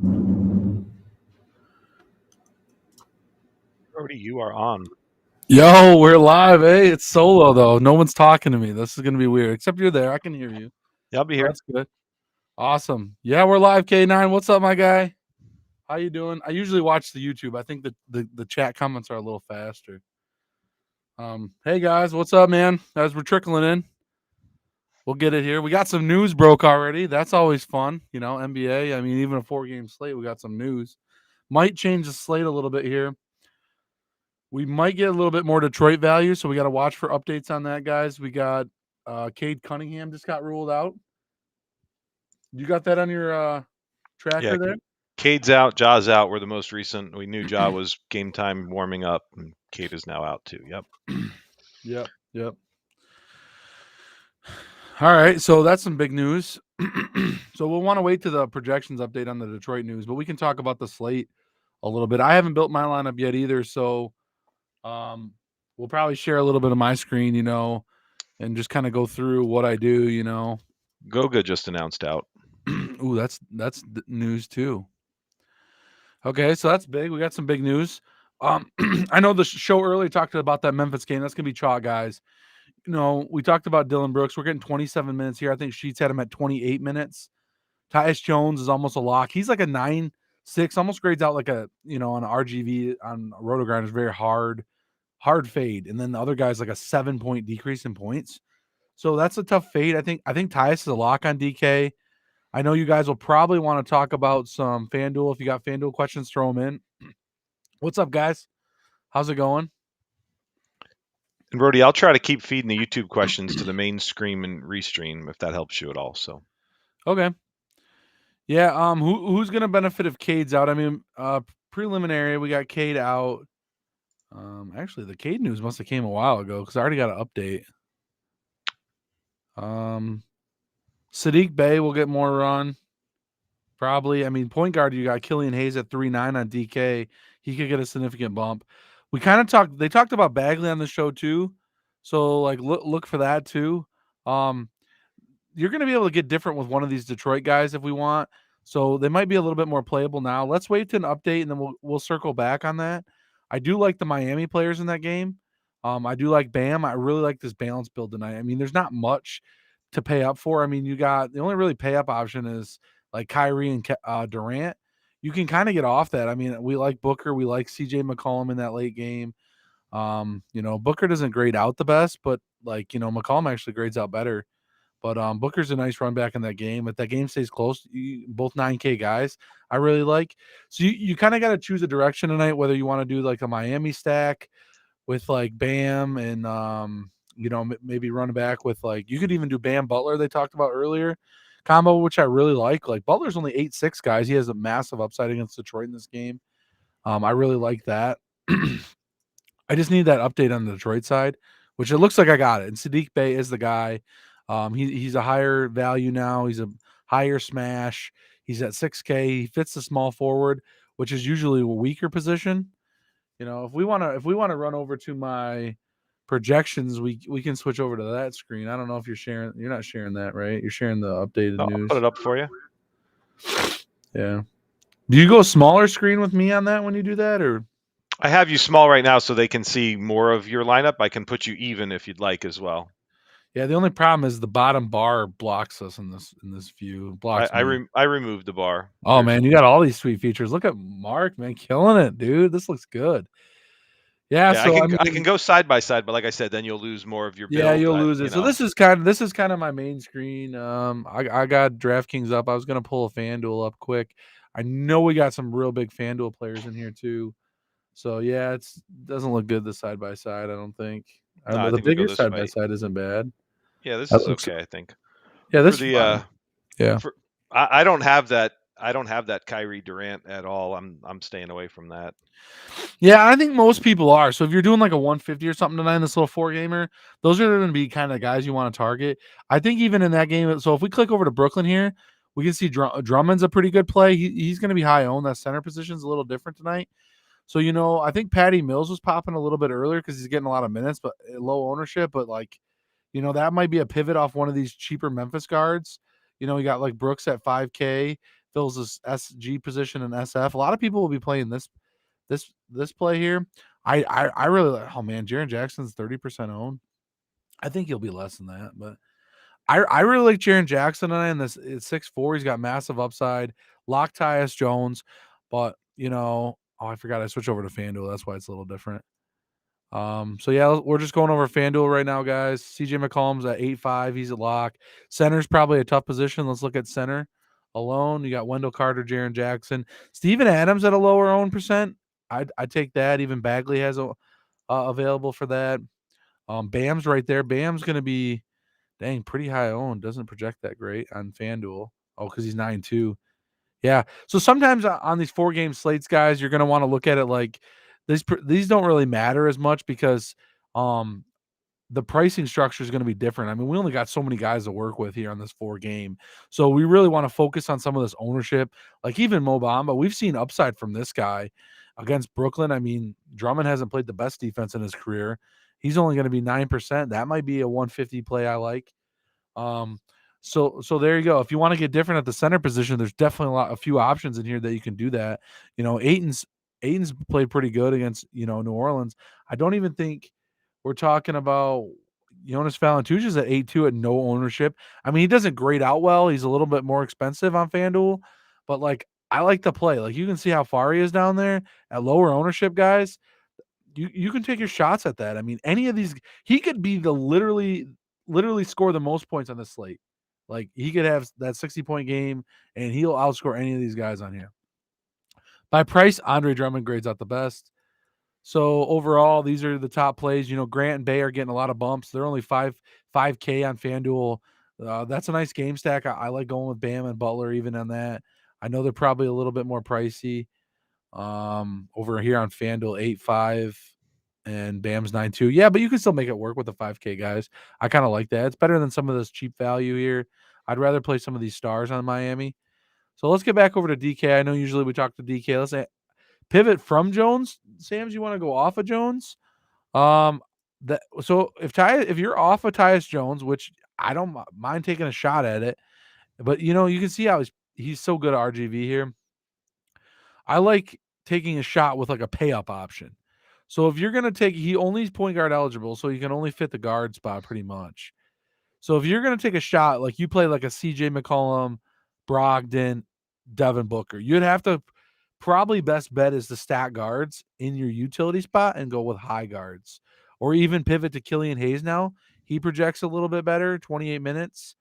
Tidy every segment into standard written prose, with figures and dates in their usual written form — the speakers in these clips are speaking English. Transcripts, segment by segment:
Rohde, you are on. Yo, we're live. Hey, it's solo though. No one's talking to me. This is gonna be weird. Except you're there. I can hear you. Yeah, I'll be Oh, here. that's good. Awesome. Yeah, we're live. K9. What's up, my guy? How you doing? I usually watch the YouTube. I think the chat comments are a little faster. Hey guys, what's up, man? As we're trickling in, we'll get it here. We got some news broke already. That's always fun, NBA. I mean, even a 4-game slate, we got some news. Might change the slate a little bit here. We might get a little bit more Detroit value, so we got to watch for updates on that, guys. We got Cade Cunningham just got ruled out. You got that on your Yeah, tracker there? Cade's out, Jaw's out. We're the most recent. We knew Jaw was game time warming up, and Cade is now out too. Yep. Yep. All right, so that's some big news. So we'll want to wait to the projections update on the Detroit news, but we can talk about the slate a little bit. I haven't built my lineup yet either, so we'll probably share a little bit of my screen, and just kind of go through what I do. Goga just announced out. Ooh, that's news too. Okay, so that's big. We got some big news. I know the show earlier talked about that Memphis game. That's gonna be chalk, guys. We talked about Dylan Brooks. We're getting 27 minutes here. I think Sheets had him at 28 minutes. Tyus Jones is almost a lock. He's like a 9.6, almost grades out like on RGV on Roto is very hard fade. And then the other guy's like a 7-point decrease in points. So that's a tough fade. I think Tyus is a lock on DK. I know you guys will probably want to talk about some FanDuel. If you got FanDuel questions, throw them in. What's up, guys? How's it going? And Brody, I'll try to keep feeding the YouTube questions to the main screen and restream if that helps you at all. So Okay. Yeah. Who's gonna benefit if Cade's out? I mean, preliminary, we got Cade out. Actually, the Cade news must have came a while ago because I already got an update. Sadiq Bey will get more run. Probably. I mean, point guard, you got Killian Hayes at 3.9 on DK. He could get a significant bump. They talked about Bagley on the show too. So like look for that too. You're gonna be able to get different with one of these Detroit guys if we want. So they might be a little bit more playable now. Let's wait to an update and then we'll circle back on that. I do like the Miami players in that game. I do like Bam. I really like this balance build tonight. I mean, there's not much to pay up for. I mean, you got the only really pay up option is like Kyrie and Durant. You can kind of get off that. I mean, we like Booker. We like CJ McCollum in that late game. Booker doesn't grade out the best, but McCollum actually grades out better. But Booker's a nice run back in that game. If that game stays close, both 9K guys, I really like. So you kind of got to choose a direction tonight, whether you want to do like a Miami stack with like Bam and maybe run back with like you could even do Bam Butler they talked about earlier combo, which I really like. Like Butler's only 8.6 guys. He has a massive upside against Detroit in this game. I really like that. I just need that update on the Detroit side, which it looks like I got it. And Sadiq Bey is the guy. He's a higher value now. He's a higher smash. He's at 6K. He fits the small forward, which is usually a weaker position. If we wanna run over to my projections, we can switch over to that screen. I don't know if you're not sharing that, right? You're sharing the updated I'll news. put it up for you. Yeah. Do you go smaller screen with me on that when you do that, or? I have you small right now so they can see more of your lineup. I can put you even if you'd like as well. Yeah, the only problem is the bottom bar blocks us in this view. Blocks me. I removed the bar. Oh man, you got all these sweet features. Look at Mark, man, killing it, dude. This looks good. Yeah, Yeah, so I I can mean, go side by side, but like I said, then you'll lose more of your yeah, build. you'll lose it. So this is kind of my main screen. I got DraftKings up. I was gonna pull a FanDuel up quick. I know we got some real big FanDuel players in here too. So yeah, it doesn't look good the side by side. I don't think. I don't No, know. I The think we go bigger this side by way. side isn't bad. Yeah, this That is looks. okay. I think Yeah, for this is the fine. Yeah. for I don't have that. I don't have that Kyrie Durant at all. I'm staying away from that. Yeah, I think most people are. So if you're doing like a 150 or something tonight in this little 4-gamer, those are going to be kind of guys you want to target. I think even in that game, so if we click over to Brooklyn here, we can see Drummond's a pretty good play. He's going to be high owned. That center position's a little different tonight. So, I think Patty Mills was popping a little bit earlier because he's getting a lot of minutes, but low ownership. But that might be a pivot off one of these cheaper Memphis guards. You got like Brooks at 5K. fills this SG position in SF. A lot of people will be playing this play here. I really like. Oh man, Jaren Jackson's 30% owned. I think he'll be less than that, but I really like Jaren Jackson on this. It's 6'4". He's got massive upside. Lock Tyus Jones, but I forgot I switched over to FanDuel. That's why it's a little different. So yeah, we're just going over FanDuel right now, guys. CJ McCollum's at 8.5. He's a lock. Center's probably a tough position. Let's look at center alone. You got Wendell Carter, Jaren Jackson, Steven Adams at a lower own percent. I'd take that. Even Bagley has a available for that. Bam's right there. Bam's gonna be pretty high owned. Doesn't project that great on FanDuel. Oh, because he's 9.2. Yeah. So sometimes on these 4-game slates, guys, you're going to want to look at it like these don't really matter as much because the pricing structure is going to be different. I mean, we only got so many guys to work with here on this 4-game. So we really want to focus on some of this ownership. Like even Mo Bamba, we've seen upside from this guy against Brooklyn. I mean, Drummond hasn't played the best defense in his career. He's only going to be 9%. That might be a 150 play I like. So there you go. If you want to get different at the center position, there's definitely a few options in here that you can do that. Aiton's played pretty good against New Orleans. I don't even think we're talking about Jonas Valanciunas at 8.2 at no ownership. I mean, he doesn't grade out well. He's a little bit more expensive on FanDuel, but like I like to play. Like you can see how far he is down there at lower ownership, guys. You can take your shots at that. I mean, any of these, he could be the literally score the most points on the slate. Like he could have that 60-point game and he'll outscore any of these guys on here. By price, Andre Drummond grades out the best. So overall, these are the top plays. Grant and Bay are getting a lot of bumps. They're only 5K on FanDuel. That's a nice game stack. I like going with Bam and Butler even on that. I know they're probably a little bit more pricey. Over here on FanDuel, 8.5 and Bam's 9.2. Yeah, but you can still make it work with the 5K guys. I kind of like that. It's better than some of this cheap value here. I'd rather play some of these stars on Miami. So let's get back over to DK. I know usually we talk to DK. Let's pivot from Jones. Sam's, you want to go off of Jones? So if you're off of Tyus Jones, which I don't mind taking a shot at it, but you can see how he's so good at RGV here. I like taking a shot with like a pay up option. So if you're gonna he only is point guard eligible, so you can only fit the guard spot pretty much. So if you're gonna take a shot, like you play like a CJ McCollum, Brogdon, Devin Booker, you'd have to probably best bet is the stat guards in your utility spot and go with high guards, or even pivot to Killian Hayes now. He projects a little bit better, 28 minutes.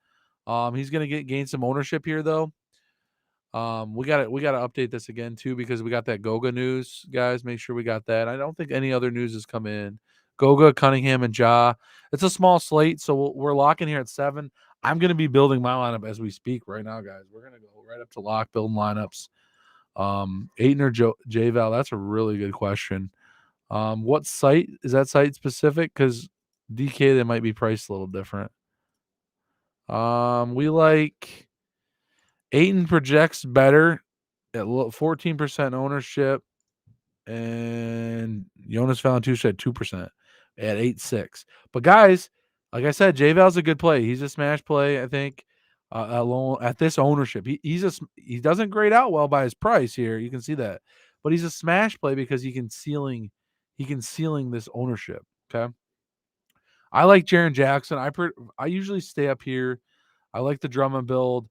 He's gonna gain some ownership here though. We got to update this again too because we got that Goga news, guys. Make sure we got that. I don't think any other news has come in. Goga, Cunningham, and Ja. It's a small slate, so we're locking here at 7. I'm going to be building my lineup as we speak right now, guys. We're going to go right up to lock, building lineups. Aiton or J-Val? That's a really good question. What site is that site specific? Because DK, they might be priced a little different. We like. Aiton projects better at 14% ownership, and Jonas Valanciunas at 2% at 8.6. But guys, like I said, J-Val's a good play. He's a smash play, I think. At this ownership, he doesn't grade out well by his price here. You can see that, but he's a smash play because he can ceiling this ownership. Okay, I like Jaren Jackson. I usually stay up here. I like the Drummond build.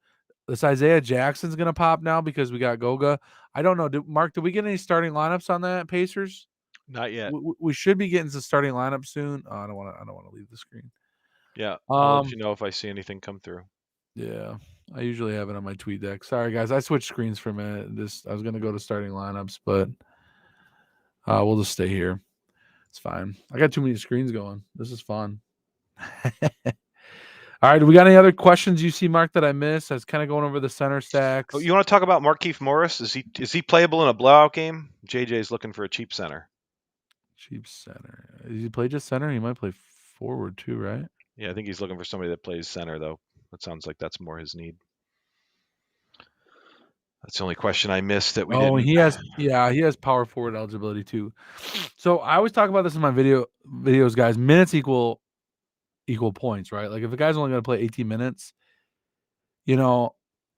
This Isaiah Jackson's going to pop now because we got Goga. I don't know. Mark, did we get any starting lineups on that Pacers? Not yet. We should be getting some starting lineup soon. Oh, I don't want to leave the screen. Yeah, I'll let you know if I see anything come through. Yeah, I usually have it on my tweet deck. Sorry, guys. I switched screens for a minute. I was going to go to starting lineups, but we'll just stay here. It's fine. I got too many screens going. This is fun. All right. Do we got any other questions you see, Mark, that I missed? I was kind of going over the center stacks. Oh, you want to talk about Markieff Morris? Is he playable in a blowout game? JJ's looking for a cheap center. Cheap center. Does he play just center? He might play forward too, right? Yeah, I think he's looking for somebody that plays center, though. That sounds like that's more his need. That's the only question I missed that we didn't. And he has power forward eligibility too. So I always talk about this in my videos, guys. Minutes equal points, right? Like if a guy's only going to play 18 minutes,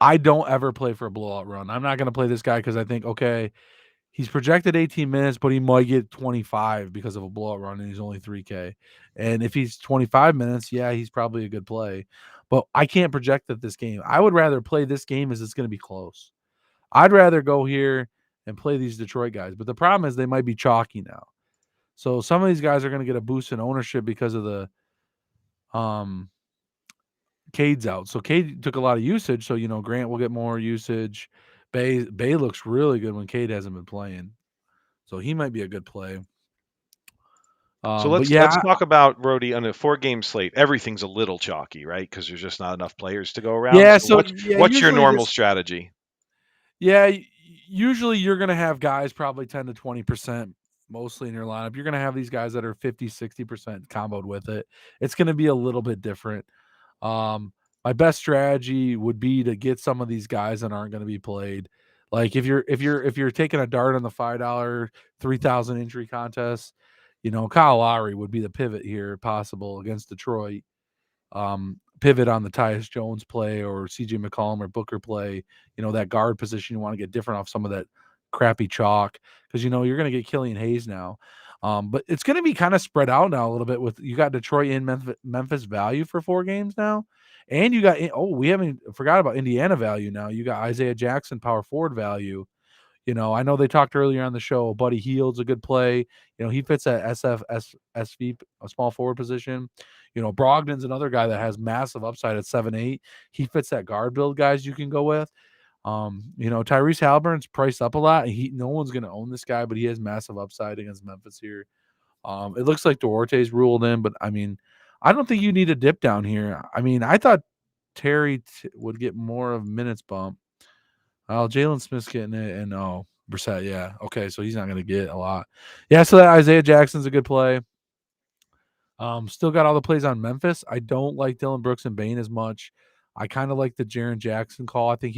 I don't ever play for a blowout run. I'm not going to play this guy because I think, okay, he's projected 18 minutes, but he might get 25 because of a blowout run, and he's only 3K. And if he's 25 minutes, yeah, he's probably a good play. But I can't project that this game. I would rather play this game as it's going to be close. I'd rather go here and play these Detroit guys. But the problem is they might be chalky now. So some of these guys are going to get a boost in ownership because of the Cade's out. So Cade took a lot of usage. So, Grant will get more usage. Bay looks really good when Cade hasn't been playing. So he might be a good play. So But let's yeah, talk about Rohde on a 4-game slate. Everything's a little chalky, right? Because there's just not enough players to go around. yeah. So So what's your normal strategy? Usually you're going to have guys probably 10 to 20% mostly in your lineup. You're going to have these guys that are 50, 60% comboed with it. It's going to be a little bit different. My best strategy would be to get some of these guys that aren't going to be played. Like if you're taking a dart on the $5 3,000 entry contest, Kyle Lowry would be the pivot here possible against Detroit. Pivot on the Tyus Jones play or CJ McCollum or Booker play, that guard position. You want to get different off some of that crappy chalk because you're going to get Killian Hayes now. But it's going to be kind of spread out now a little bit with you got Detroit and Memphis value for 4 games now. And you got, we haven't forgot about Indiana value now. You got Isaiah Jackson, power forward value. I know they talked earlier on the show. Buddy Hield's a good play. He fits that SV, a small forward position. Brogdon's another guy that has massive upside at 7'8". He fits that guard build, guys. You can go with. Tyrese Halliburton's priced up a lot. No one's going to own this guy, but he has massive upside against Memphis here. It looks like Duarte's ruled in, but I don't think you need a dip down here. I thought Terry would get more of minutes bump. Oh, Jalen Smith's getting it, and Brissett, yeah. Okay, so he's not going to get a lot. Yeah, so that Isaiah Jackson's a good play. Still got all the plays on Memphis. I don't like Dylan Brooks and Bane as much. I kind of like the Jaren Jackson call. I think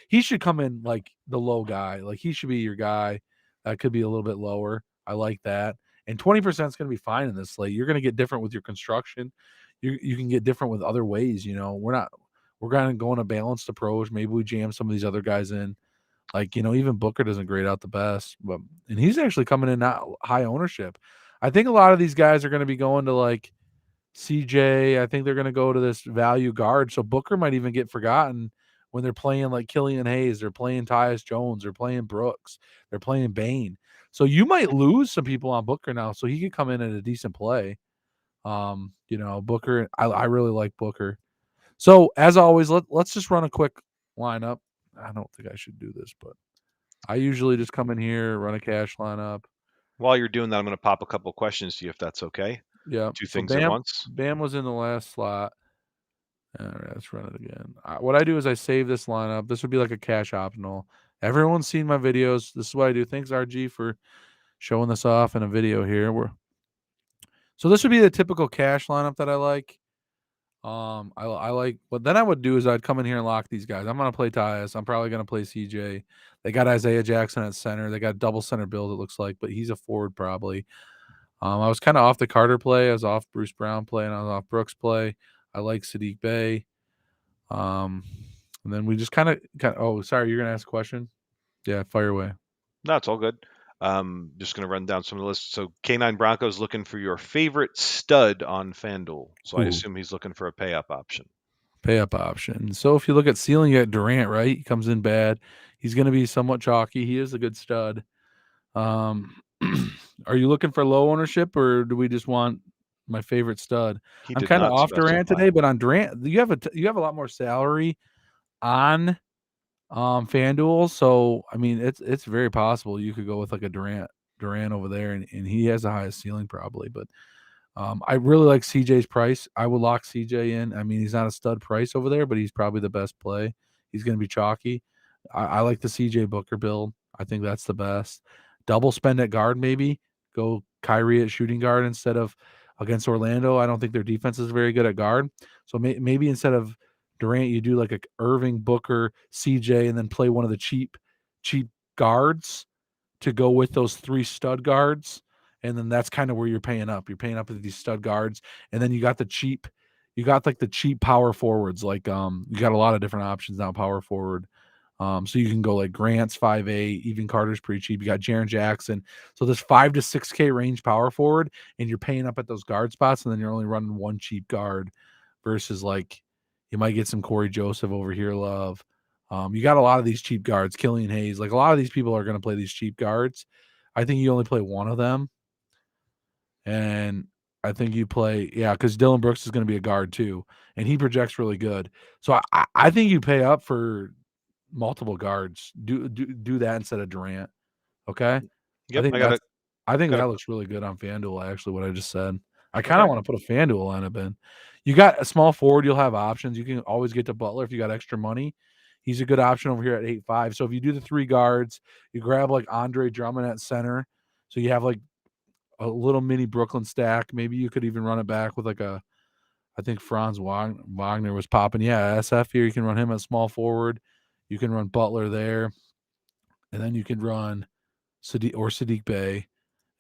he should come in like the low guy. Like he should be your guy. That could be a little bit lower. I like that. And 20% is going to be fine in this slate. You're going to get different with your construction. You can get different with other ways. We're going to go on a balanced approach. Maybe we jam some of these other guys in. Like, even Booker doesn't grade out the best, and he's actually coming in not high ownership. I think a lot of these guys are going to be going to like CJ. I think they're going to go to this value guard. So Booker might even get forgotten when they're playing like Killian Hayes, they're playing Tyus Jones, they're playing Brooks, they're playing Bane. So you might lose some people on Booker now. So he could come in at a decent play. Booker, I really like Booker. So as always, let's just run a quick lineup. I don't think I should do this, but I usually just come in here, run a cash lineup. While you're doing that, I'm going to pop a couple questions to you if that's okay. Yeah. Two So things at once. Bam was in the last slot. All right, let's run it again. What I do is I save this lineup. This would be like a cash optional. Everyone's seen my videos. This is what I do. Thanks, RG, for showing this off in a video here. So this would be the typical cash lineup that I like. I like what then I would do is I'd come in here and lock these guys. I'm gonna play Tyus. I'm probably gonna play CJ. They got Isaiah Jackson at center. They got double center build, it looks like, but he's a forward probably. I was kind of off the Carter play. I was off Bruce Brown play, and I was off Brooks play. I like Sadiq Bey. And then we just kind of. Oh, sorry, you're gonna ask a question. Yeah, fire away. No, it's all good. Just going to run down some of the lists. So K9 Broncos looking for your favorite stud on FanDuel. So I Ooh. assume he's looking for a pay up option. Pay up option. So if you look at ceiling, you got Durant, right? He comes in bad. He's going to be somewhat chalky. He is a good stud. Are you looking for low ownership, or do we just want my favorite stud? He I'm did kind of not off Durant specify. today, but on Durant, you have a lot more salary on FanDuel. So it's very possible you could go with like a Durant over there, and he has the highest ceiling probably. But I really like CJ's price. I would lock CJ in. He's not a stud price over there, but he's probably the best play. He's going to be chalky. I like the CJ Booker build. I think that's the best. Double spend at guard, maybe. Go Kyrie at shooting guard instead of against Orlando. I don't think their defense is very good at guard. So maybe instead of Durant, you do like a Irving, Booker, CJ, and then play one of the cheap guards to go with those 3 stud guards. And then that's kind of where you're paying up. You're paying up with these stud guards. And then you got the cheap, you got like the cheap power forwards. Like you got a lot of different options now. Power forward. So you can go like Grant's 5'8", even Carter's pretty cheap. You got Jaren Jackson. So there's 5 to 6K range power forward, and you're paying up at those guard spots, and then you're only running one cheap guard versus like you might get some Corey Joseph over here, love. You got a lot of these cheap guards, Killian Hayes. Like a lot of these people are going to play these cheap guards. I think you only play one of them. And I think you play, yeah, because Dylan Brooks is going to be a guard too, and he projects really good. So I think you pay up for multiple guards. Do that instead of Durant. Okay, I Yep, think that's I think got a that looks really good on FanDuel. Actually, what I just said, I kind of okay. want to put a FanDuel lineup in. You got a small forward, you'll have options. You can always get to Butler if you got extra money. He's a good option over here at 8.5. So if you do the 3 guards, you grab like Andre Drummond at center. So you have like a little mini Brooklyn stack. Maybe you could even run it back with like a, I think Franz Wagner was popping. Yeah, SF here. You can run him at small forward. You can run Butler there. And then you can run Sadiq Bey.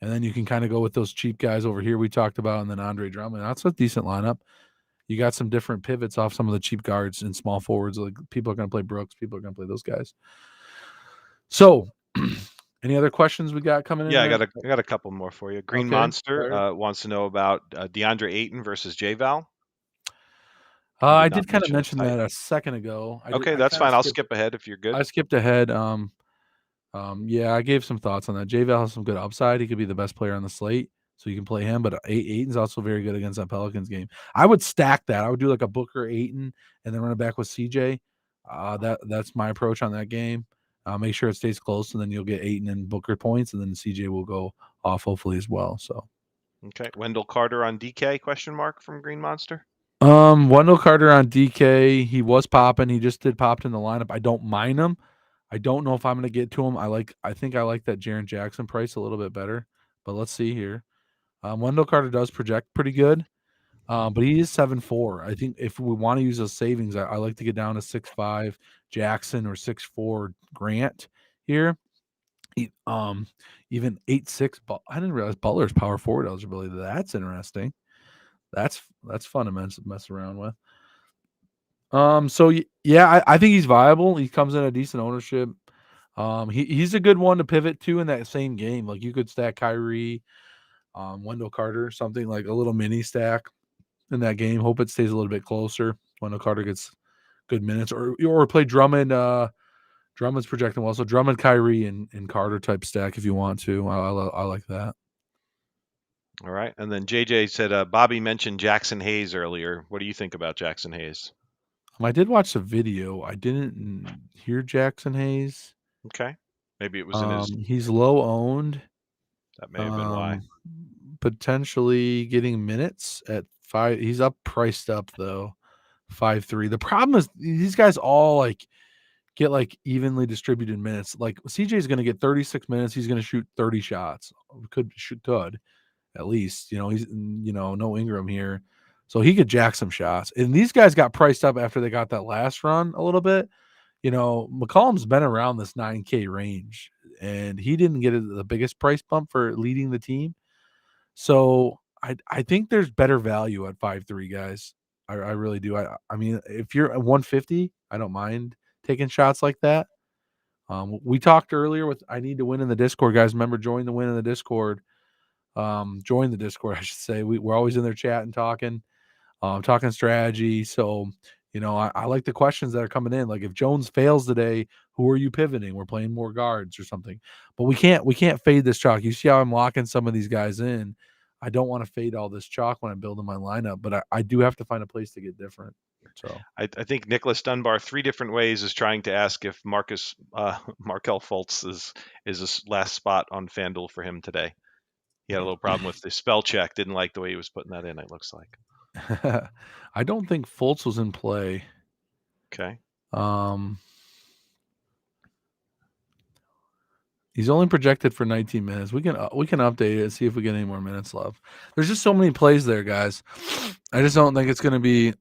And then you can kind of go with those cheap guys over here we talked about, and then Andre Drummond. That's a decent lineup. You got some different pivots off some of the cheap guards and small forwards. Like people are going to play Brooks. People are going to play those guys. So, any other questions we got coming in Yeah, here? I got a couple more for you. Green Okay. Monster wants to know about DeAndre Ayton versus J Val. He did I not did kind of mention a mention site. that a second ago. Okay, I that's kind of fine. I'll skipped. skip ahead if you're good. I skipped ahead. Yeah, I gave some thoughts on that. JVale has some good upside. He could be the best player on the slate, so you can play him. But Aiton's also very good against that Pelicans game. I would stack that. I would do like a Booker Aiton and then run it back with CJ. That's my approach on that game. Make sure it stays close, and then you'll get Aiton and Booker points, and then CJ will go off hopefully as well. So, Okay, Wendell Carter on DK question mark from Green Monster. Wendell Carter on DK. He was popping. He just did popped in the lineup. I don't mind him. I don't know if I'm going to get to him. I think I like that Jaren Jackson price a little bit better, but let's see here. Wendell Carter does project pretty good, but he is 7'4". I think if we want to use those savings, I like to get down to 6'5" Jackson or 6'4" Grant here. He, even 8'6". I didn't realize Butler's power forward eligibility. That's interesting. That's fun to mess around with. So yeah, I think he's viable. He comes in a decent ownership. He's a good one to pivot to in that same game. Like you could stack Kyrie, Wendell Carter, something like a little mini stack in that game. Hope it stays a little bit closer. Wendell Carter gets good minutes, or play Drummond. Drummond's projecting well, so Drummond, Kyrie, and Carter type stack if you want to. I like that. All right, and then JJ said Bobby mentioned Jackson Hayes earlier. What do you think about Jackson Hayes? I did watch the video. I didn't hear Jackson Hayes. Okay, maybe it was in his. He's low owned. That may have been why. Potentially getting minutes at 5. He's priced up though, 5'3". The problem is these guys all like get like evenly distributed minutes. Like CJ is going to get 36 minutes. He's going to shoot 30 shots. Could at least. He's no Ingram here, so he could jack some shots. And these guys got priced up after they got that last run a little bit. McCollum's been around this 9K range, and he didn't get the biggest price bump for leading the team. So I think there's better value at 5'3", guys. I really do. I mean, if you're at 150, I don't mind taking shots like that. We talked earlier with I need to win in the Discord, guys. Remember, join the win in the Discord. Join the Discord, I should say. We're always in there chatting, talking strategy. So, I like the questions that are coming in. Like if Jones fails today, who are you pivoting? We're playing more guards or something. But we can't fade this chalk. You see how I'm locking some of these guys in. I don't want to fade all this chalk when I'm building my lineup, but I do have to find a place to get different. So I think Nicholas Dunbar 3 different ways is trying to ask if Markel Fultz is this last spot on FanDuel for him today. He had a little problem with the spell check. Didn't like the way he was putting that in. It looks like. I don't think Fultz was in play. Okay. He's only projected for 19 minutes. We can update it and see if we get any more minutes left. There's just so many plays there, guys. I just don't think it's going to be.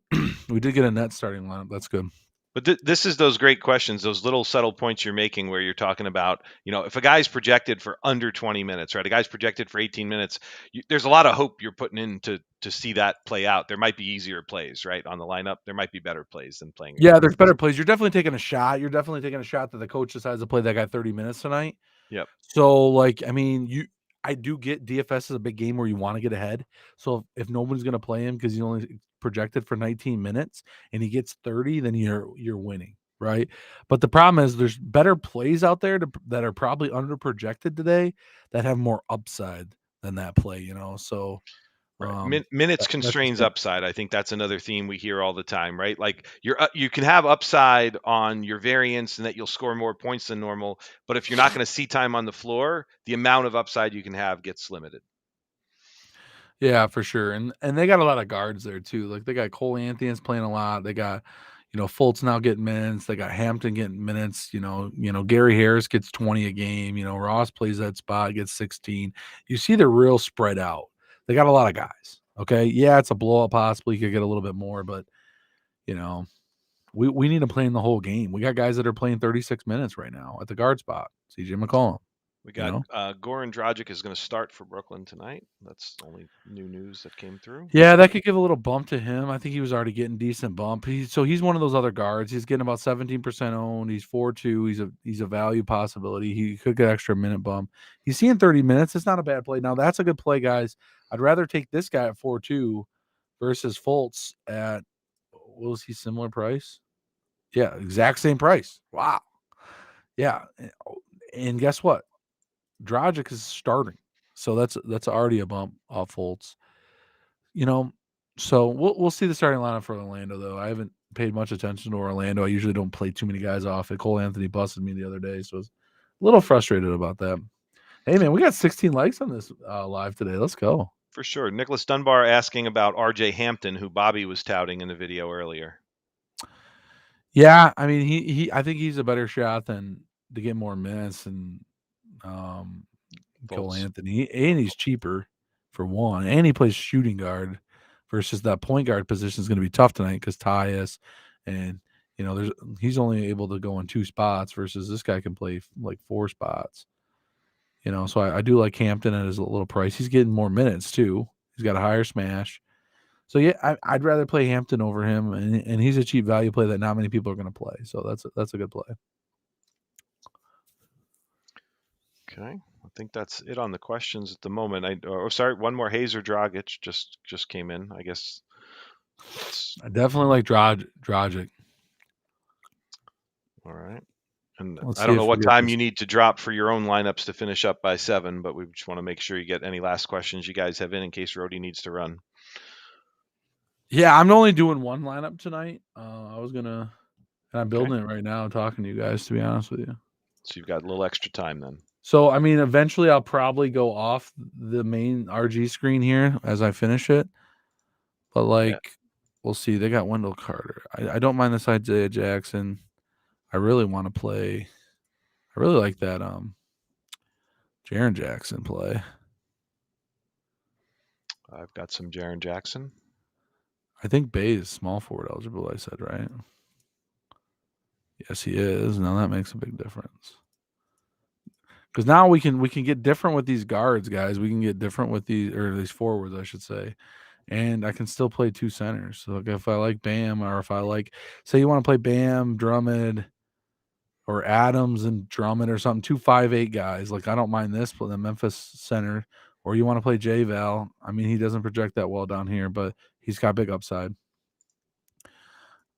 We did get a net starting lineup. That's good. But this is those great questions, those little subtle points you're making where you're talking about, if a guy's projected for under 20 minutes, right? A guy's projected for 18 minutes, there's a lot of hope you're putting in to see that play out. There might be easier plays, right, on the lineup. There might be better plays than playing Yeah, against there's this. better plays. You're definitely taking a shot. You're definitely taking a shot that the coach decides to play that guy 30 minutes tonight. Yep. So, I mean, I do get DFS is a big game where you want to get ahead. So if nobody's going to play him because he's only projected for 19 minutes and he gets 30, then you're winning, right? But the problem is there's better plays out there that are probably under projected today that have more upside than that play. So Right. um, Minutes that's just constrains it. upside. I think that's another theme we hear all the time, right? Like you can have upside on your variance and that you'll score more points than normal, but if you're not going to see time on the floor, the amount of upside you can have gets limited. Yeah, for sure. And they got a lot of guards there too. Like they got Cole Anthony's playing a lot. They got, Fultz now getting minutes. They got Hampton getting minutes. Gary Harris gets 20 a game. Ross plays that spot, gets 16. You see they're real spread out. They got a lot of guys. Okay. Yeah, it's a blow up possibly. You could get a little bit more, but you know, we need to play in the whole game. We got guys that are playing 36 minutes right now at the guard spot. CJ McCollum. We You got know? Goran Dragic is going to start for Brooklyn tonight. That's only new news that came through. Yeah, that could give a little bump to him. I think he was already getting decent bump. He's one of those other guards. He's getting about 17% owned. He's 4-2. He's a value possibility. He could get extra minute bump. He's seeing 30 minutes. It's not a bad play. Now that's a good play, guys. I'd rather take this guy at 4-2 versus Fultz at what was he similar price? Yeah, exact same price. Wow. Yeah. And guess what? Dragic is starting. So that's already a bump off Fultz. You know, so we'll see the starting lineup for Orlando though. I haven't paid much attention to Orlando. I usually don't play too many guys off it. Cole Anthony busted me the other day, so I was a little frustrated about that. Hey man, we got 16 likes on this live today. Let's go. For sure. Nicholas Dunbar asking about RJ Hampton, who Bobby was touting in the video earlier. Yeah, I mean he I think he's a better shot than to get more minutes and um Cole Fultz. Anthony. And he's cheaper for one. And he plays shooting guard versus that point guard position is going to be tough tonight because Tyus and he's only able to go in 2 spots versus this guy can play like 4 spots. So I do like Hampton at his little price. He's getting more minutes too. He's got a higher smash. So yeah, I'd rather play Hampton over him, and he's a cheap value play that not many people are going to play. So that's a good play. Okay. I think that's it on the questions at the moment. Sorry, one more. Hazer Dragic just came in. I guess that's I definitely like Dragic. all right. And Let's I see don't know if we what get time this. you need to drop for your own lineups to finish up by 7, but we just want to make sure you get any last questions you guys have in case Rohde needs to run. Yeah, I'm only doing one lineup tonight. I was gonna, and I'm Okay. building it right now, talking to you guys. To be honest with you, So you've got a little extra time then. so I mean, eventually I'll probably go off the main RG screen here as I finish it. But Yeah. we'll see. They got Wendell Carter. I don't mind this Isaiah Jackson. I really want to play. I really like that Jaren Jackson play. I've got some Jaren Jackson. I think Bay is small forward eligible. I said right. Yes, he is. Now that makes a big difference. Because now we can get different with these guards, guys. We can get different with these forwards, I should say. And I can still play 2 centers. So like if I like Bam, or if I like, say you want to play Bam, Drummond, or Adams and Drummond or something, 2 5'8" guys. Like I don't mind this, but the Memphis center. Or you want to play J Val. I mean, he doesn't project that well down here, but he's got big upside.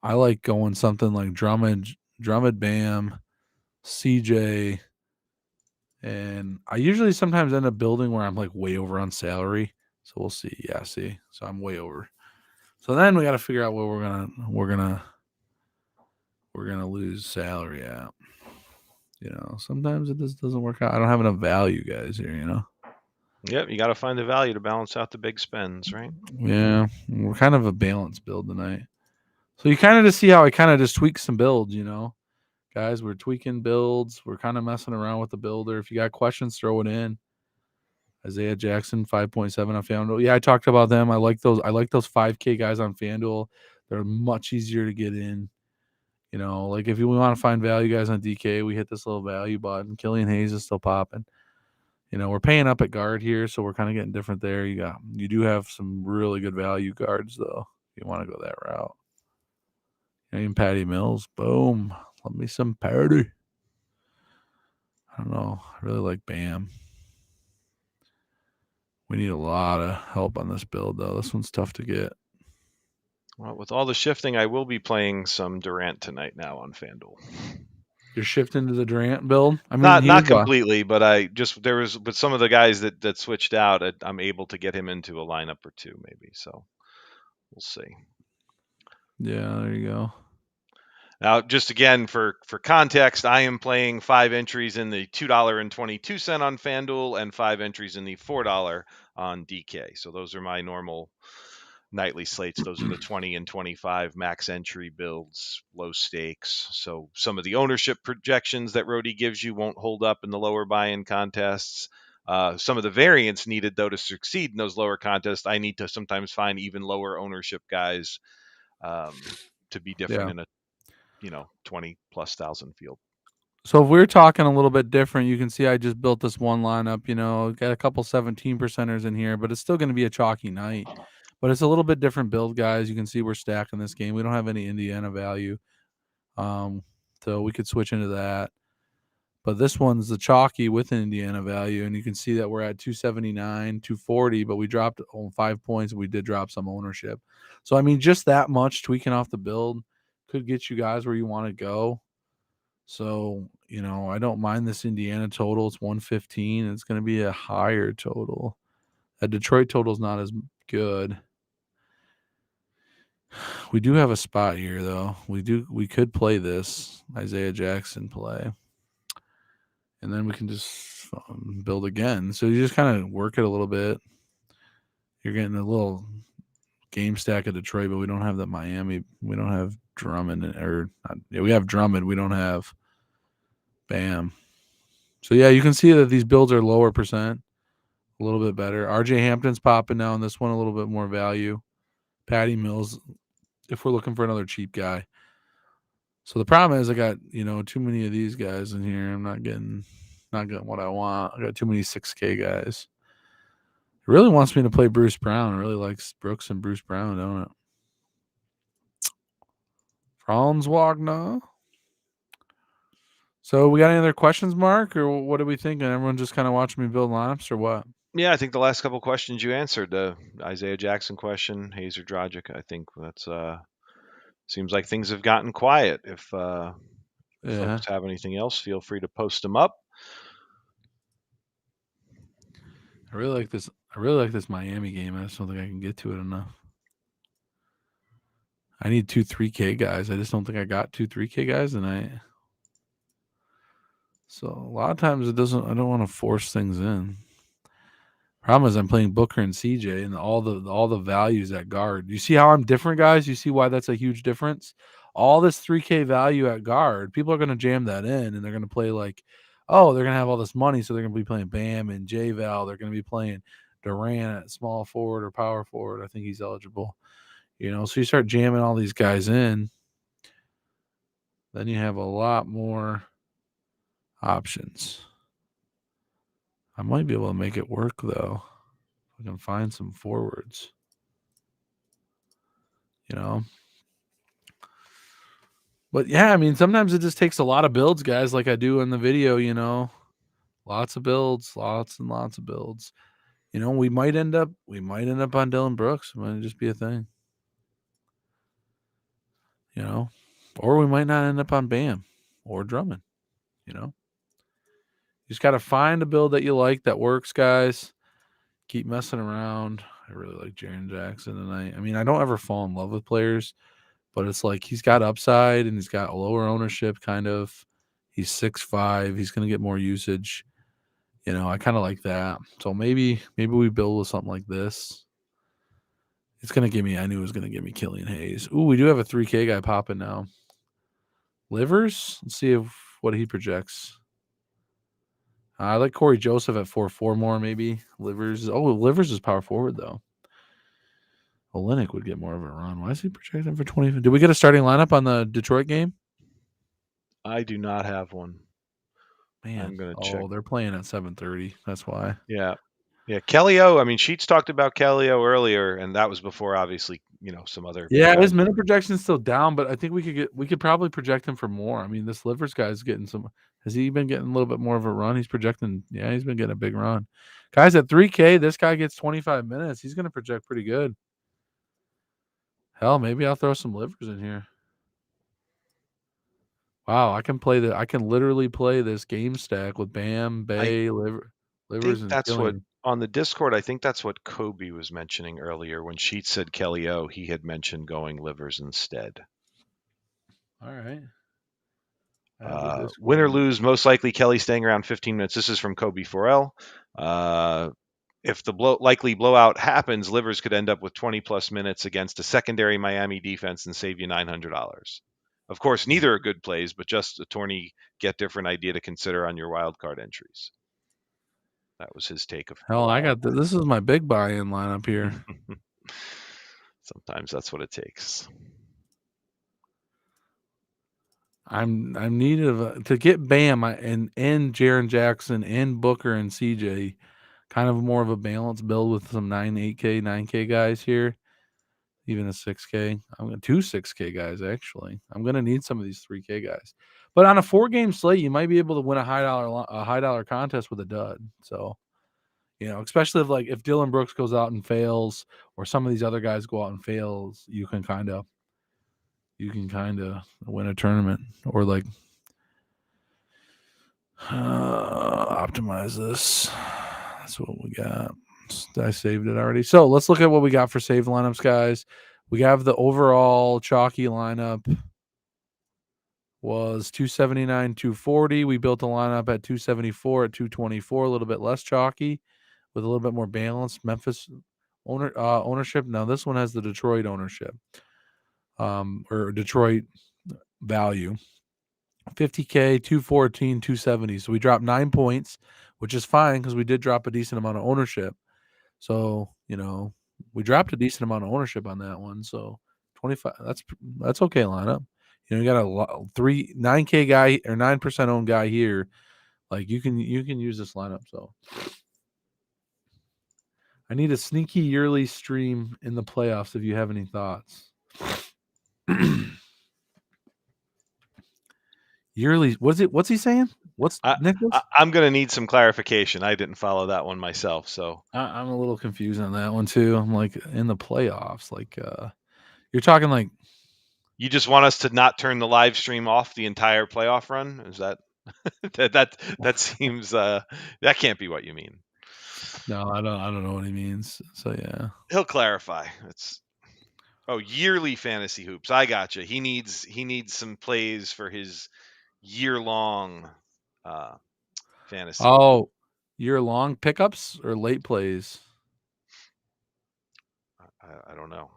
I like going something like Drummond, Bam, CJ. And I usually sometimes end up building where I'm like way over on salary. So we'll see. Yeah, see. So I'm way over. So then we got to figure out where we're gonna lose salary at. Sometimes it just doesn't work out. I don't have enough value, guys. Here. Yep, you got to find the value to balance out the big spends, right? Yeah, we're kind of a balanced build tonight. So you kind of just see how I kind of just tweak some builds. Guys, we're tweaking builds. We're kind of messing around with the builder. If you got questions, throw it in. Isaiah Jackson, 5.7 on FanDuel. Yeah, I talked about them. I like those 5K guys on FanDuel. They're much easier to get in. Like if we want to find value guys on DK, we hit this little value button. Killian Hayes is still popping. We're paying up at guard here, so we're kind of getting different there. You do have some really good value guards though. If you want to go that route. Even Patty Mills, boom. Love me some Patty. I don't know. I really like Bam. We need a lot of help on this build though. This one's tough to get. Well, with all the shifting, I will be playing some Durant tonight now on FanDuel. You're shifting to the Durant build. I mean, not completely, but with some of the guys that switched out, I'm able to get him into a lineup or two maybe. So we'll see. Yeah, there you go. Now, just again for context, I am playing 5 entries in the $2.22 on FanDuel and 5 entries in the $4 on DK. So those are my normal nightly slates. Those are the 20 and 25 max entry builds, low stakes. So some of the ownership projections that Rohde gives you won't hold up in the lower buy-in contests. Some of the variance needed, though, to succeed in those lower contests, I need to sometimes find even lower ownership guys to be different in a 20 plus thousand field. So if we're talking a little bit different, you can see I just built this one lineup, got a couple 17 percenters in here, but it's still going to be a chalky night. But it's a little bit different build, guys. You can see we're stacking this game. We don't have any Indiana value. So we could switch into that. But this one's the chalky with an Indiana value, and you can see that we're at 279, 240, but we dropped 5 points. We did drop some ownership. So, I mean, just that much tweaking off the build could get you guys where you want to go. So, I don't mind this Indiana total. It's 115. It's going to be a higher total. A Detroit total is not as good. We do have a spot here, though. We could play this Isaiah Jackson play, and then we can just build again. So you just kind of work it a little bit. You're getting a little game stack of Detroit, but we don't have that Miami. We don't have Drummond, we have Drummond. We don't have Bam. So yeah, you can see that these builds are lower percent, a little bit better. RJ Hampton's popping now in this one, a little bit more value. Patty Mills, if we're looking for another cheap guy. So the problem is I got, too many of these guys in here. I'm not getting what I want. I got too many 6K guys. It really wants me to play Bruce Brown. It really likes Brooks and Bruce Brown, don't it? Franz Wagner. So we got any other questions, Mark, or what are we thinking? Everyone just kind of watching me build lineups or what? Yeah, I think the last couple questions you answered, the Isaiah Jackson question, Hazer Dragic, I think that's seems like things have gotten quiet. If folks have anything else, feel free to post them up. I really like this. I really like this Miami game. I just don't think I can get to it enough. I need 2 3K guys. I just don't think I got 2 3K guys tonight. So a lot of times I don't want to force things in. Problem is I'm playing Booker and CJ and all the values at guard. You see how I'm different, guys? You see why that's a huge difference? All this 3K value at guard, people are going to jam that in and they're going to play like, oh, they're going to have all this money, so they're going to be playing Bam and J-Val. They're going to be playing Durant at small forward or power forward. I think he's eligible. So you start jamming all these guys in, then you have a lot more options. I might be able to make it work, though. I can find some forwards. But yeah, I mean, sometimes it just takes a lot of builds, guys, like I do in the video, lots of builds, lots and lots of builds. We might end up on Dylan Brooks. It might just be a thing. Or we might not end up on Bam or Drummond. You just got to find a build that you like that works, guys. Keep messing around. I really like Jaren Jackson tonight. I mean, I don't ever fall in love with players, but it's like he's got upside and he's got a lower ownership kind of. He's 6'5". He's going to get more usage. I kind of like that. So maybe we build with something like this. It's going to give me, I knew it was going to give me Killian Hayes. Ooh, we do have a 3K guy popping now. Livers? Let's see what he projects. I like Corey Joseph at 4.4 more, maybe. Livers is power forward, though. Olynyk would get more of a run. Why is he projecting for 20? Did we get a starting lineup on the Detroit game? I do not have one. Man, I'm gonna check. oh, they're playing at 7:30. That's why. Yeah, yeah. Kelly O. I mean, Sheets talked about Kelly O earlier, and that was before, obviously, some other Yeah, guys. his minute projection is still down, but I think we could probably project him for more. I mean, this Livers guy's getting some. Has he been getting a little bit more of a run? He's projecting. Yeah, he's been getting a big run. Guys at 3K, this guy gets 25 minutes. He's going to project pretty good. Hell, maybe I'll throw some Livers in here. Wow, I can literally play this game stack with Bam, I Bay, think Livers, and that's what Killian. on the Discord. I think that's what Kobe was mentioning earlier when Sheets said Kelly O. He had mentioned going Livers instead. All right. I have the Win or Discord. lose, most likely Kelly staying around 15 minutes. This is from Kobe Forel. If the likely blowout happens, Livers could end up with 20 plus minutes against a secondary Miami defense and save you $900. Of course, neither are good plays, but just a tourney get different idea to consider on your wild card entries. That was his take of Hell, I got this is my big buy-in lineup here. Sometimes that's what it takes. I'm needed to get Bam and Jaren Jackson and Booker and CJ, kind of more of a balanced build with some 8K, 9K guys here, even a 6K. I'm going 6K guys actually. I'm gonna need some of these 3K guys. But on a 4-game slate, you might be able to win a high dollar contest with a dud. So, especially if Dylan Brooks goes out and fails, or some of these other guys go out and fails, you can kind of win a tournament, or optimize this. That's what we got. I saved it already. So let's look at what we got for save lineups, guys. We have the overall chalky lineup was 279, 240. We built a lineup at 274, at 224, a little bit less chalky with a little bit more balanced. Memphis ownership. Now this one has the Detroit ownership, or Detroit value. 50K, 214, 270. So we dropped 9 points, which is fine because we did drop a decent amount of ownership. So, we dropped a decent amount of ownership on that one. So 25, that's okay lineup. You got a 9K guy or 9% owned guy here. Like you can use this lineup. So I need a sneaky yearly stream in the playoffs if you have any thoughts. Yearly, what's he saying? What's Nicholas? I'm going to need some clarification. I didn't follow that one myself, so I'm a little confused on that one too. I'm like in the playoffs, you're talking like you just want us to not turn the live stream off the entire playoff run? Is that that seems that can't be what you mean? No, I don't know what he means. So yeah, He'll clarify. It's yearly fantasy hoops. I gotcha. He needs some plays for his year-long fantasy. oh, year long pickups or late plays. I don't know.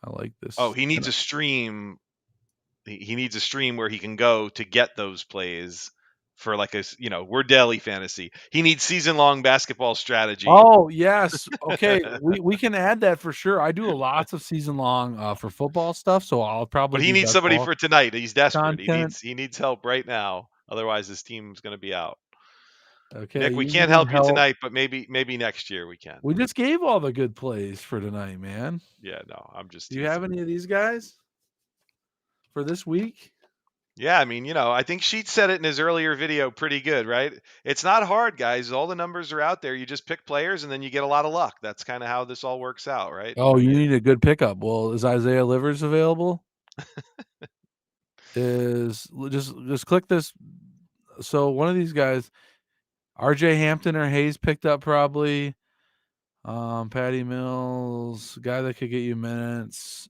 I like this. Oh, he needs a stream. He needs a stream where he can go to get those plays for we're daily fantasy. He needs season-long basketball strategy. Oh yes, okay. we can add that for sure. I do lots of season long for football stuff, so I'll probably But he do needs best somebody ball for tonight. He's desperate. content. He needs help right now. Otherwise, his team's going to be out. Okay, Nick, we you can't need help you help. tonight, but maybe next year we can. We just gave all the good plays for tonight, man. Yeah, no, I'm just Do you teasing. have any of these guys for this week? Yeah, I mean, I think Sheets said it in his earlier video pretty good, right? It's not hard, guys. All the numbers are out there. You just pick players and then you get a lot of luck. That's kind of how this all works out, right? Oh, you need a good pickup. Well, is Isaiah Livers available? Is just click this. So one of these guys, RJ Hampton or Hayes picked up probably. Patty Mills, guy that could get you minutes.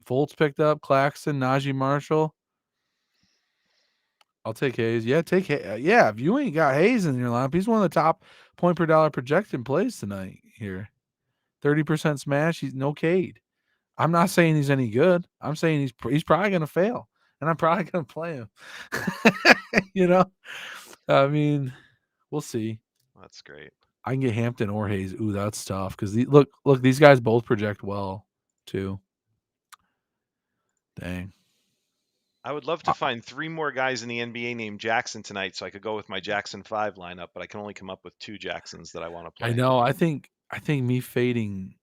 Fultz picked up. Claxton, Najee Marshall. I'll take Hayes. Yeah, take Hayes. Yeah, if you ain't got Hayes in your lineup, he's one of the top point per dollar projection plays tonight here. 30% smash. He's no Cade. I'm not saying he's any good. I'm saying he's probably going to fail, and I'm probably going to play him. I mean, we'll see. That's great. I can get Hampton or Hayes. Ooh, that's tough because look, these guys both project well too. Dang. I would love to find 3 more guys in the NBA named Jackson tonight so I could go with my Jackson 5 lineup, but I can only come up with 2 Jacksons that I want to I play. know. I think me fading.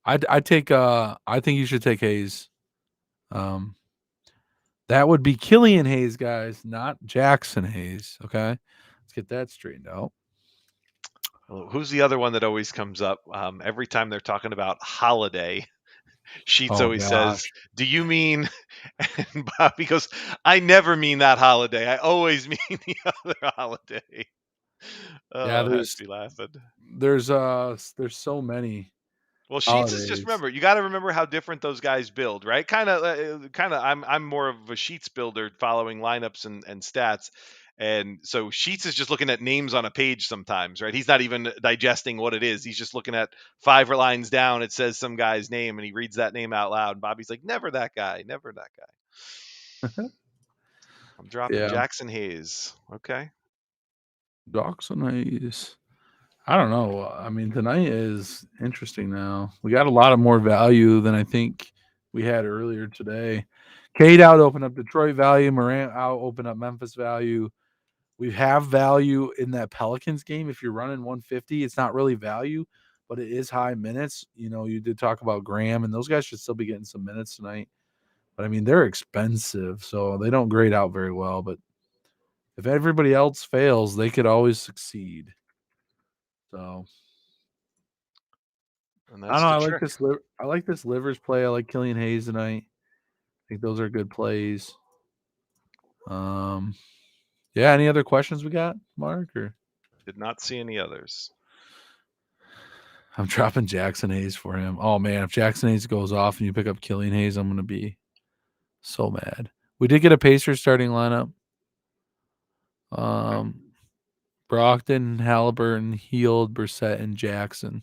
I take. I think you should take Hayes. Um, that would be Killian Hayes, guys, not Jackson Hayes. Okay, let's get that straightened out. Who's the other one that always comes up? Every time they're talking about Holiday, Sheets Oh always says, gosh, "Do you mean?" And Bobby goes, "I never mean that Holiday. I always mean the other Holiday." yeah. Oh, it has me laughing. There's so many Well, Sheets is just holidays. remember, you got to remember how different those guys build, right? Kind of. I'm more of a Sheets builder, following lineups and stats, and so Sheets is just looking at names on a page sometimes, right? He's not even digesting what it is. He's just looking at 5 lines down. It says some guy's name, and he reads that name out loud. And Bobby's like, "Never that guy, never that guy." I'm dropping Yeah, Jackson Hayes. Okay. Jackson Hayes. I don't know. I mean, tonight is interesting now. We got a lot of more value than I think we had earlier today. Cade out open up Detroit value. Morant out open up Memphis value. We have value in that Pelicans game. If you're running 150, it's not really value, but it is high minutes. You know, you did talk about Graham, and those guys should still be getting some minutes tonight. But I mean, they're expensive, so they don't grade out very well. But if everybody else fails, they could always succeed. So And I don't that's know. the I like trick. this. I like this Livers play. I like Killian Hayes tonight. I think those are good plays. Um, yeah. Any other questions we got, Mark? Or Did not see any others. I'm dropping Jackson Hayes for him. Oh man, if Jackson Hayes goes off and you pick up Killian Hayes, I'm gonna be so mad. We did get a Pacers starting lineup. Okay. Um, Brogdon, Halliburton, Heald, Brissett, and Jackson.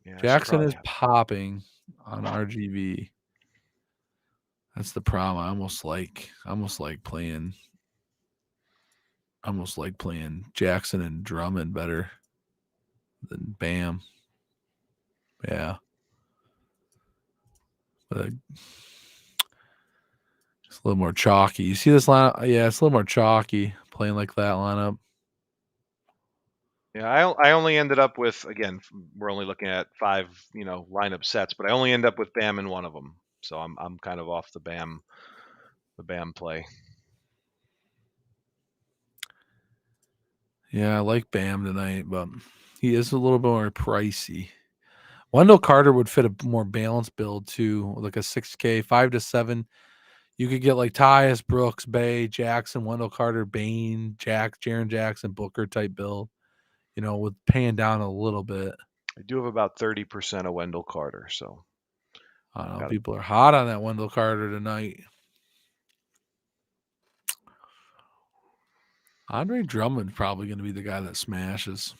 Yeah, I should Jackson probably is have. popping on RGV. That's the problem. I almost like playing Jackson and Drummond better than Bam. Yeah. But it's a little more chalky. You see this lineup? Yeah, it's a little more chalky playing like that lineup. Yeah, I only ended up with, again, we're only looking at 5, lineup sets, but I only end up with Bam in one of them. So I'm kind of off the Bam play. Yeah, I like Bam tonight, but he is a little bit more pricey. Wendell Carter would fit a more balanced build too, like a 6K, 5 to 7. You could get like Tyus, Brooks, Bay, Jackson, Wendell Carter, Bain, Jaron Jackson, Booker type build, with paying down a little bit. I do have about 30% of Wendell Carter, so I don't know. got to. People are hot on that Wendell Carter tonight. Andre Drummond probably going to be the guy that smashes.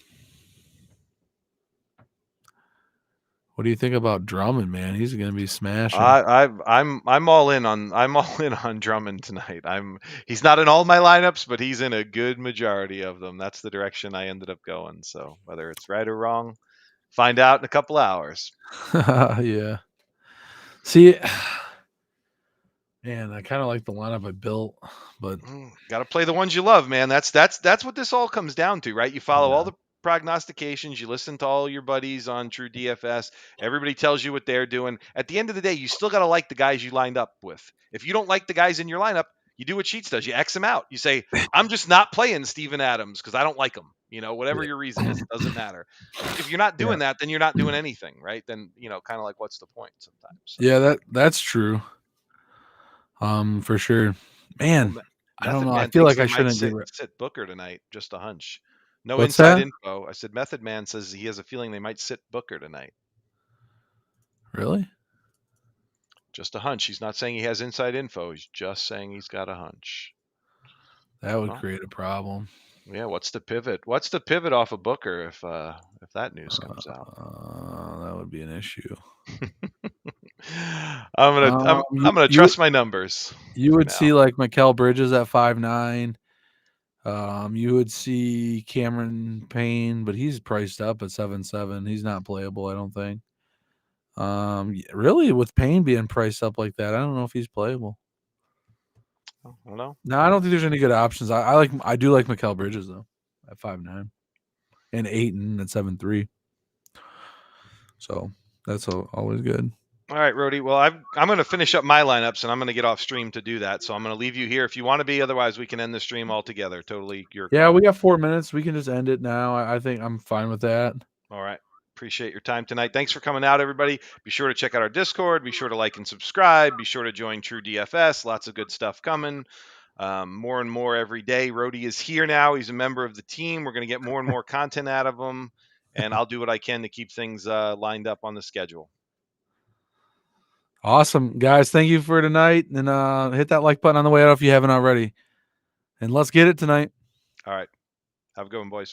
What do you think about Drummond, man? He's going to be smashing. I'm all in on Drummond tonight. He's not in all my lineups, but he's in a good majority of them. That's the direction I ended up going. So whether it's right or wrong, find out in a couple hours. Yeah. See, man, I kind of like the lineup I built, but Got to play the ones you love, man. That's what this all comes down to, right? You follow all yeah, the prognostications, you listen to all your buddies on True DFS. Everybody tells you what they're doing. At the end of the day, you still got to like the guys you lined up with. If you don't like the guys in your lineup, you do what Sheets does. You X them out. You say, "I'm just not playing Steven Adams because I don't like him." Whatever your reason is, it doesn't matter. If you're not yeah, doing that, then you're not doing anything, right? Then kind of like, what's the point sometimes? So. yeah. That's true. For sure, Well, man. I don't Method know. I Man feel thinks like he I might shouldn't get sit Booker tonight. Just a hunch. No What's inside that? info. I said Method Man says he has a feeling they might sit Booker tonight. Really? Just a hunch. He's not saying he has inside info. He's just saying he's got a hunch. That would Well, create a problem. yeah. What's the pivot? What's the pivot off of Booker if that news comes out? That would be an issue. I'm gonna I'm You I'm gonna you trust my numbers you for would see now. like Mikal Bridges at 5'9". You would see Cameron Payne, but he's priced up at 7'7". He's not playable, I don't think. Really, with Payne being priced up like that, I don't know if he's playable. I don't know. No, I don't think there's any good options. I do like Mikal Bridges though at 5'9" and Ayton at 7'3". So that's always good. All right, Rohde. Well, I'm going to finish up my lineups, and I'm going to get off stream to do that. So I'm going to leave you here if you want to be. Otherwise, we can end the stream altogether. Totally your Yeah, call. we got 4 minutes. We can just end it now. I think I'm fine with that. All right. Appreciate your time tonight. Thanks for coming out, everybody. Be sure to check out our Discord. Be sure to like and subscribe. Be sure to join True DFS. Lots of good stuff coming. More and more every day. Rohde is here now. He's a member of the team. We're going to get more and more content out of him, and I'll do what I can to keep things lined up on the schedule. Awesome, guys. Thank you for tonight, and hit that like button on the way out if you haven't already. And let's get it tonight. All right. Have a good one, boys.